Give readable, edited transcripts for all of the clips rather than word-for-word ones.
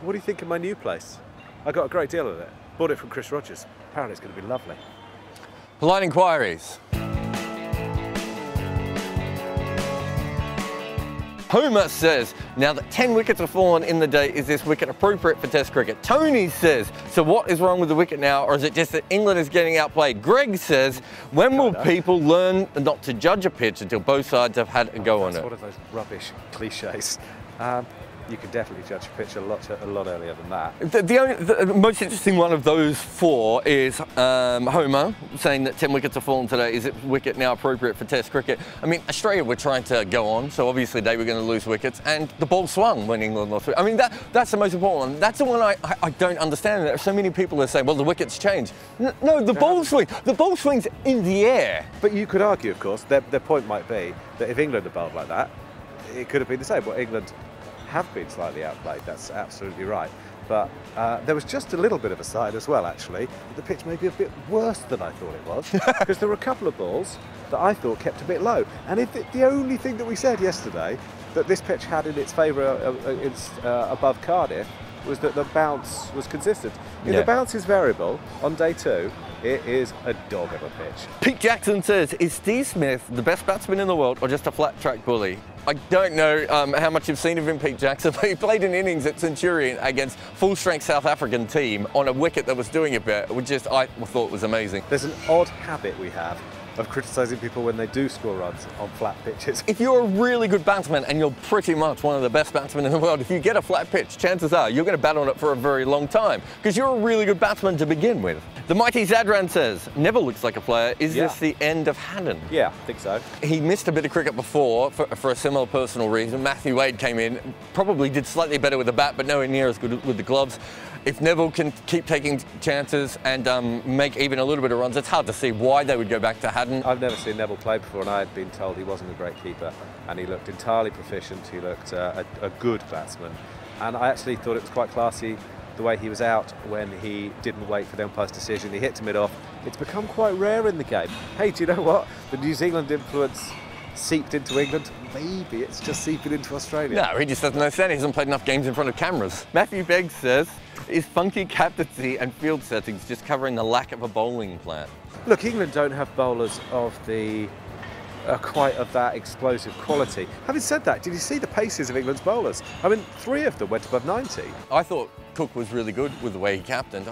what do you think of my new place? I got a great deal of it. Bought it from Chris Rogers. Apparently it's going to be lovely. Polite inquiries. Homer says, now that 10 wickets have fallen in the day, is this wicket appropriate for Test cricket? Tony says, so what is wrong with the wicket now, or is it just that England is getting outplayed? Greg says, when will people learn not to judge a pitch until both sides have had a go on it? That's one of those rubbish cliches. You can definitely judge a pitch a lot earlier than that. The most interesting one of those four is Homer saying that 10 wickets have fallen today. Is it wicket now appropriate for Test cricket? I mean, Australia were trying to go on, so obviously they were going to lose wickets, and the ball swung when England lost. I mean, that's the most important one. That's the one I don't understand. There are so many people that say, well, the wickets changed. No, the ball swings. The ball swings in the air. But you could argue, of course, their point might be that if England had bowled like that, it could have been the same. Well, England have been slightly outplayed, that's absolutely right. But there was just a little bit of a side as well, actually. The pitch may be a bit worse than I thought it was, because there were a couple of balls that I thought kept a bit low. And if the only thing that we said yesterday that this pitch had in its favour above Cardiff was that the bounce was consistent. If the bounce is variable on day 2, it is a dog of a pitch. Pete Jackson says, is Steve Smith the best batsman in the world or just a flat track bully? I don't know how much you've seen of him, Pete Jackson, but he played an innings at Centurion against full-strength South African team on a wicket that was doing a bit, which just I thought was amazing. There's an odd habit we have of criticising people when they do score runs on flat pitches. If you're a really good batsman, and you're pretty much one of the best batsmen in the world, if you get a flat pitch, chances are you're going to bat on it for a very long time, because you're a really good batsman to begin with. The mighty Zadran says, never looks like a player. Is this the end of Haddon? Yeah, I think so. He missed a bit of cricket before for a similar personal reason. Matthew Wade came in, probably did slightly better with the bat, but nowhere near as good with the gloves. If Neville can keep taking chances and make even a little bit of runs, it's hard to see why they would go back to Haddon. I've never seen Neville play before, and I had been told he wasn't a great keeper, and he looked entirely proficient. He looked a good batsman, and I actually thought it was quite classy the way he was out when he didn't wait for the umpire's decision. He hit to mid-off. It's become quite rare in the game. Hey, do you know what? The New Zealand influence seeped into England. Maybe it's just seeping into Australia. No, he just doesn't understand. He hasn't played enough games in front of cameras. Matthew Beggs says, is funky captaincy and field settings just covering the lack of a bowling plan? Look, England don't have bowlers of the quite of that explosive quality. Having said that, did you see the paces of England's bowlers? I mean, 3 of them went above 90. I thought Cook was really good with the way he captained.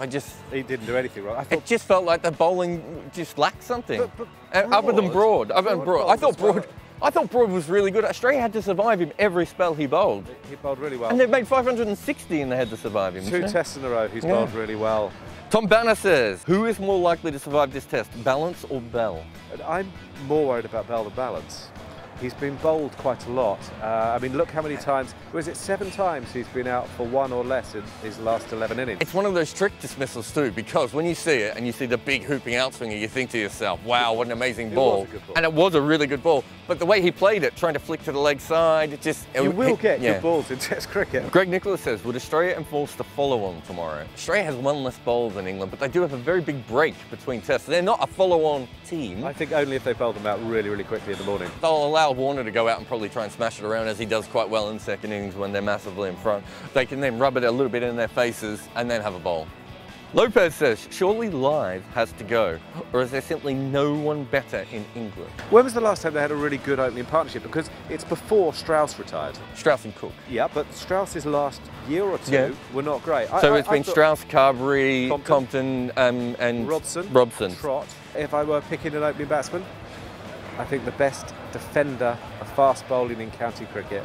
He didn't do anything wrong. It just felt like the bowling just lacked something. Other than Broad. I thought Broad was really good. Australia had to survive him every spell he bowled. He bowled really well. And they've made 560 and they had to survive him. 2 tests in a row, he's bowled really well. Tom Banner says, who is more likely to survive this test, Balance or Bell? I'm more worried about Bell than Balance. He's been bowled quite a lot. I mean, look how many times, was it 7 times he's been out for 1 or less in his last 11 innings? It's one of those trick dismissals too, because when you see it and you see the big hooping outswinger, you think to yourself, wow, what an amazing ball. It was a good ball. And it was a really good ball. But the way he played it, trying to flick to the leg side, it just... You will get good balls in Test cricket. Greg Nicholas says, would Australia enforce the follow-on tomorrow? Australia has 1 less bowler than England, but they do have a very big break between tests. They're not a follow-on team. I think only if they bowl them out really, really quickly in the morning. They'll allow Warner to go out and probably try and smash it around, as he does quite well in second innings when they're massively in front. They can then rub it a little bit in their faces and then have a bowl. Lopez says, surely Lyth has to go, or is there simply no one better in England? When was the last time they had a really good opening partnership? Because it's before Strauss retired. Strauss and Cook. Yeah, but Strauss's last year or 2 were not great. So it's been Strauss, Carberry, Compton and Robson. Trott. If I were picking an opening batsman, I think the best defender of fast bowling in county cricket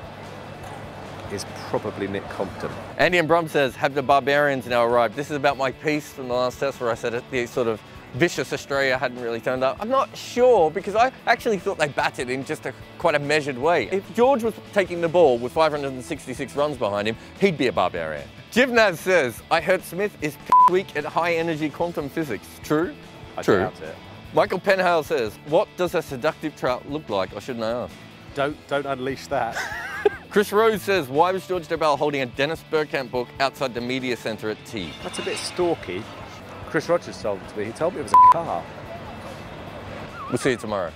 is probably Nick Compton. Andy and Brum says, have the Barbarians now arrived? This is about my piece from the last test where I said the sort of vicious Australia hadn't really turned up. I'm not sure, because I actually thought they batted in just quite a measured way. If George was taking the ball with 566 runs behind him, he'd be a Barbarian. Jivnaz says, I heard Smith is weak at high energy quantum physics. True? True. Doubt it. Michael Penhale says, what does a seductive trout look like, or shouldn't I ask? Don't unleash that. Chris Rose says, why was George Dobell holding a Dennis Bergkamp book outside the media centre at tea? That's a bit stalky. Chris Rogers told it to me. He told me it was a car. We'll see you tomorrow.